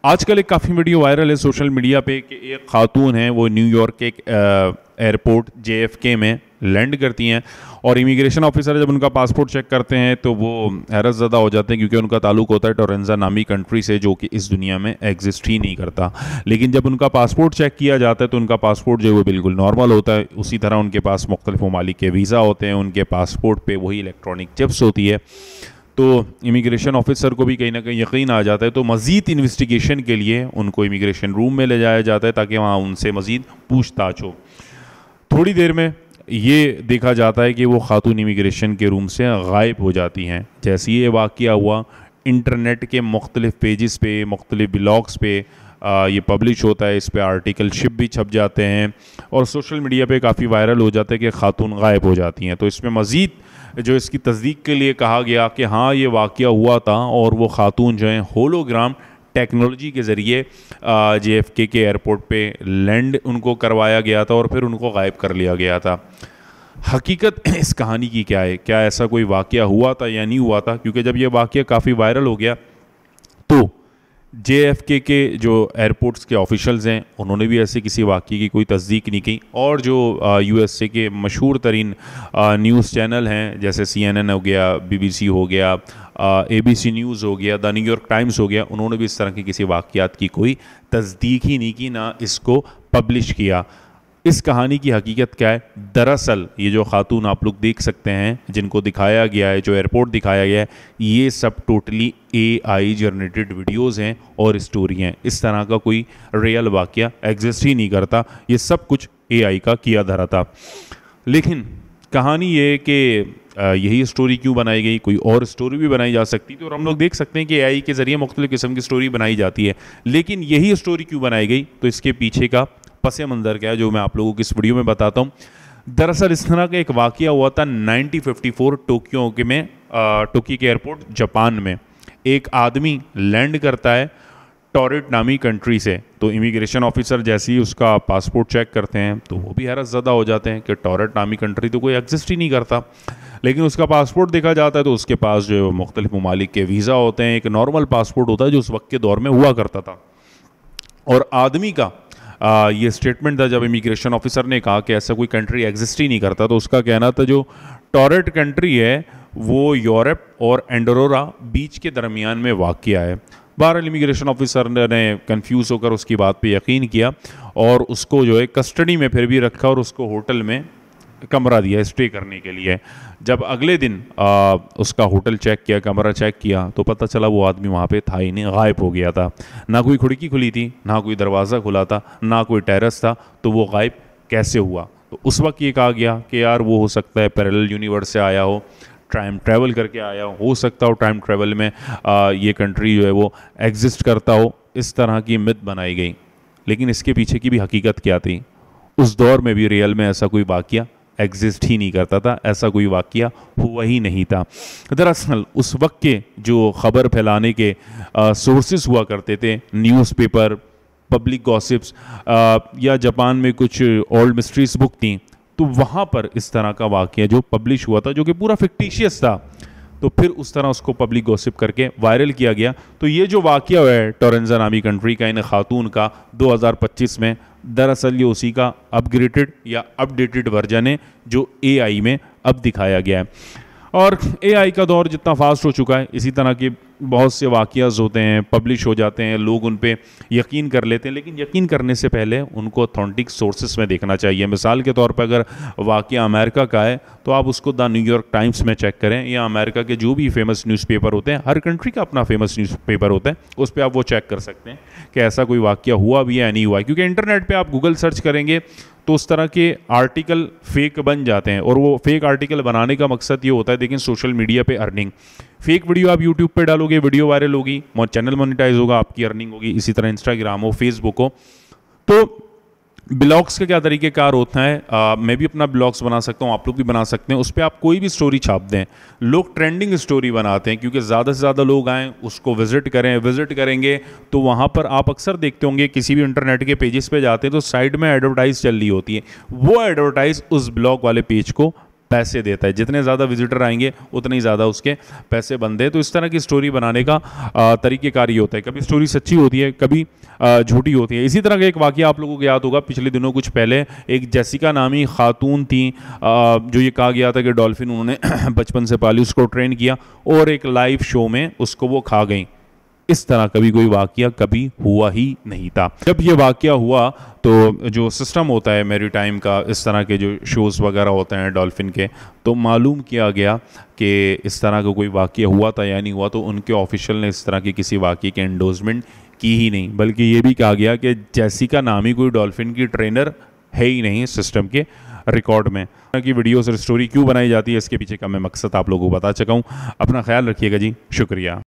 आजकल एक काफ़ी वीडियो वायरल है सोशल मीडिया पे कि एक खातून है वो न्यूयॉर्क के एक एयरपोर्ट JFK में लैंड करती हैं और इमिग्रेशन ऑफिसर जब उनका पासपोर्ट चेक करते हैं तो वो हैरत ज़दा हो जाते हैं क्योंकि उनका ताल्लुक होता है टोरेंजा नामी कंट्री से जो कि इस दुनिया में एग्जिस्ट ही नहीं करता। लेकिन जब उनका पासपोर्ट चेक किया जाता है तो उनका पासपोर्ट जो है वो बिल्कुल नॉर्मल होता है। उसी तरह उनके पास मुख्तलिफ ममालिक के वीज़ा होते हैं, उनके पासपोर्ट पर वही इलेक्ट्रॉनिक चिप्स होती है। तो इमिग्रेशन ऑफिसर को भी कहीं ना कहीं यकीन आ जाता है, तो मज़ीद इन्वेस्टिगेशन के लिए उनको इमिग्रेशन रूम में ले जाया जाता है ताकि वहाँ उनसे मज़ीद पूछताछ हो। थोड़ी देर में ये देखा जाता है कि वो खातून इमिग्रेशन के रूम से गायब हो जाती हैं। जैसे ये वाक़या हुआ, इंटरनेट के मुख्तलिफ़ पेजेस पे, मुख्तलिफ़ ब्लॉग्स पे ये पब्लिश होता है, इस पे आर्टिकलशिप भी छप जाते हैं और सोशल मीडिया पे काफ़ी वायरल हो जाता है कि खातून गायब हो जाती हैं। तो इसमें मज़ीद जो इसकी तस्दीक के लिए कहा गया कि हाँ ये वाक़या हुआ था और वो खातून जो हैं होलोग्राम टेक्नोलॉजी के ज़रिए JFK के एयरपोर्ट पे लैंड उनको करवाया गया था और फिर उनको गायब कर लिया गया था। हकीकत इस कहानी की क्या है? क्या ऐसा कोई वाक़या हुआ था या नहीं हुआ था? क्योंकि जब ये वाक़या काफ़ी वायरल हो गया तो JFK के जो एयरपोर्ट्स के ऑफिशियल्स हैं उन्होंने भी ऐसे किसी वाक़ये की कोई तस्दीक नहीं की और जो USA के मशहूर तरीन न्यूज़ चैनल हैं जैसे CNN हो गया, BBC हो गया, ABC न्यूज़ हो गया, द न्यूयॉर्क टाइम्स हो गया, उन्होंने भी इस तरह के किसी वाक़यात की कोई तस्दीक ही नहीं की, ना इसको पब्लिश किया। इस कहानी की हकीकत क्या है? दरअसल ये जो खातून आप लोग देख सकते हैं जिनको दिखाया गया है, जो एयरपोर्ट दिखाया गया है, ये सब टोटली AI जनरेटेड वीडियोस हैं और स्टोरी हैं। इस तरह का कोई रियल वाक़या एग्जिस्ट ही नहीं करता, ये सब कुछ AI का किया धरा था। लेकिन कहानी ये है कि यही स्टोरी क्यों बनाई गई? कोई और स्टोरी भी बनाई जा सकती थी और हम लोग देख सकते हैं कि AI के ज़रिए मुख्तलिफ़ किस्म की स्टोरी बनाई जाती है, लेकिन यही स्टोरी क्यों बनाई गई? तो इसके पीछे का पस मंज़र क्या है जो मैं आप लोगों को इस वीडियो में बताता हूँ। दरअसल इस तरह का एक वाक़या हुआ था 1954 टोक्यो के एयरपोर्ट जापान में। एक आदमी लैंड करता है टोरेट नामी कंट्री से, तो इमिग्रेशन ऑफिसर जैसे ही उसका पासपोर्ट चेक करते हैं तो वो भी हैरत ज़दा हो जाते हैं कि टोरेट नामी कंट्री तो कोई एग्जिस्ट ही नहीं करता। लेकिन उसका पासपोर्ट देखा जाता है तो उसके पास जो मुख्तलिफ ममालिक के वीज़ा होते हैं, एक नॉर्मल पासपोर्ट होता है जो उस वक्त के दौर में हुआ करता था। और आदमी का ये स्टेटमेंट था जब इमिग्रेशन ऑफिसर ने कहा कि ऐसा कोई कंट्री एग्जिस्ट ही नहीं करता, तो उसका कहना था जो टोरेट कंट्री है वो यूरोप और एंडोरा बीच के दरमियान में वाक़या है। बहरहाल इमिग्रेशन ऑफिसर ने कंफ्यूज होकर उसकी बात पे यकीन किया और उसको जो है कस्टडी में फिर भी रखा और उसको होटल में कमरा दिया स्टे करने के लिए। जब अगले दिन उसका होटल चेक किया, कमरा चेक किया, तो पता चला वो आदमी वहाँ पे था ही नहीं, गायब हो गया था। ना कोई खिड़की खुली थी, ना कोई दरवाज़ा खुला था, ना कोई टेरेस था, तो वो गायब कैसे हुआ? तो उस वक्त ये कहा गया कि यार वो हो सकता है पैरेलल यूनिवर्स से आया हो, टाइम ट्रैवल करके आया हो सकता हो टाइम ट्रैवल में ये कंट्री जो है वो एग्जिस्ट करता हो। इस तरह की मिथ बनाई गई, लेकिन इसके पीछे की भी हकीकत क्या थी? उस दौर में भी रियल में ऐसा कोई वाक़या एग्जिस्ट ही नहीं करता था, ऐसा कोई वाक़या हुआ ही नहीं था। दरअसल उस वक्त के जो ख़बर फैलाने के सोर्सेस हुआ करते थे, न्यूज़पेपर, पब्लिक गॉसिप्स या जापान में कुछ ओल्ड मिस्ट्रीज बुक थी, तो वहाँ पर इस तरह का वाक़या जो पब्लिश हुआ था जो कि पूरा फिक्टिशियस था, तो फिर उस तरह उसको पब्लिक गॉसिप करके वायरल किया गया। तो ये जो वाक़या हुआ है टोरेंजा नामी कंट्री का, इन खातून का 2025 में, दरअसल ये उसी का अपग्रेडेड या अपडेटेड वर्जन है जो AI में अब दिखाया गया है। और AI का दौर जितना फास्ट हो चुका है, इसी तरह के बहुत से वाक़याज़ होते हैं, पब्लिश हो जाते हैं, लोग उन पे यकीन कर लेते हैं, लेकिन यकीन करने से पहले उनको ऑथेंटिक सोर्सेस में देखना चाहिए। मिसाल के तौर पर अगर वाक़या अमेरिका का है तो आप उसको द न्यूयॉर्क टाइम्स में चेक करें या अमेरिका के जो भी फेमस न्यूज़पेपर होते हैं, हर कंट्री का अपना फेमस न्यूज़पेपर होता है, उस पर आप वो चेक कर सकते हैं कि ऐसा कोई वाक़या हुआ भी है या नहीं हुआ है। क्योंकि इंटरनेट पर आप गूगल सर्च करेंगे तो उस तरह के आर्टिकल फेक बन जाते हैं और वो फेक आर्टिकल बनाने का मकसद ये होता है, लेकिन सोशल मीडिया पे अर्निंग। फेक वीडियो आप यूट्यूब पे डालोगे, वीडियो वायरल होगी, चैनल मोनेटाइज होगा, आपकी अर्निंग होगी। इसी तरह इंस्टाग्राम हो, फेसबुक हो। तो ब्लॉग्स का क्या तरीक़ेकार होता है, मैं भी अपना ब्लॉग्स बना सकता हूँ, आप लोग भी बना सकते हैं। उस पर आप कोई भी स्टोरी छाप दें, लोग ट्रेंडिंग स्टोरी बनाते हैं क्योंकि ज़्यादा से ज़्यादा लोग आएँ, उसको विज़िट करेंगे तो वहाँ पर आप अक्सर देखते होंगे किसी भी इंटरनेट के पेजेस पे जाते हैं तो साइड में एडवर्टाइज़ चल रही होती है, वो एडवर्टाइज़ उस ब्लॉग वाले पेज को पैसे देता है, जितने ज़्यादा विजिटर आएंगे उतने ही ज़्यादा उसके पैसे बनते हैं। तो इस तरह की स्टोरी बनाने का तरीक़ेकार ये होता है, कभी स्टोरी सच्ची होती है, कभी झूठी होती है। इसी तरह का एक वाक़या आप लोगों को याद होगा, पिछले दिनों कुछ पहले एक जेसिका नामी खातून थी, जो ये कहा गया था कि डॉल्फिन उन्होंने बचपन से पाली, उसको ट्रेन किया और एक लाइव शो में उसको वो खा गई। इस तरह कभी कोई वाक़या कभी हुआ ही नहीं था। जब ये वाक़या हुआ तो जो सिस्टम होता है मैरीटाइम का, इस तरह के जो शोज़ वगैरह होते हैं डॉल्फिन के, तो मालूम किया गया कि इस तरह का कोई वाक़या हुआ था या नहीं हुआ। तो उनके ऑफिशियल ने इस तरह की किसी वाक़ये की एंडोर्समेंट की ही नहीं, बल्कि ये भी कहा गया कि जेसिका नामी कोई डॉल्फिन की ट्रेनर है ही नहीं सिस्टम के रिकॉर्ड में। की वीडियोस और स्टोरी क्यों बनाई जाती है, इसके पीछे का मैं मकसद आप लोगों को बता चुका हूँ। अपना ख्याल रखिएगा जी, शुक्रिया।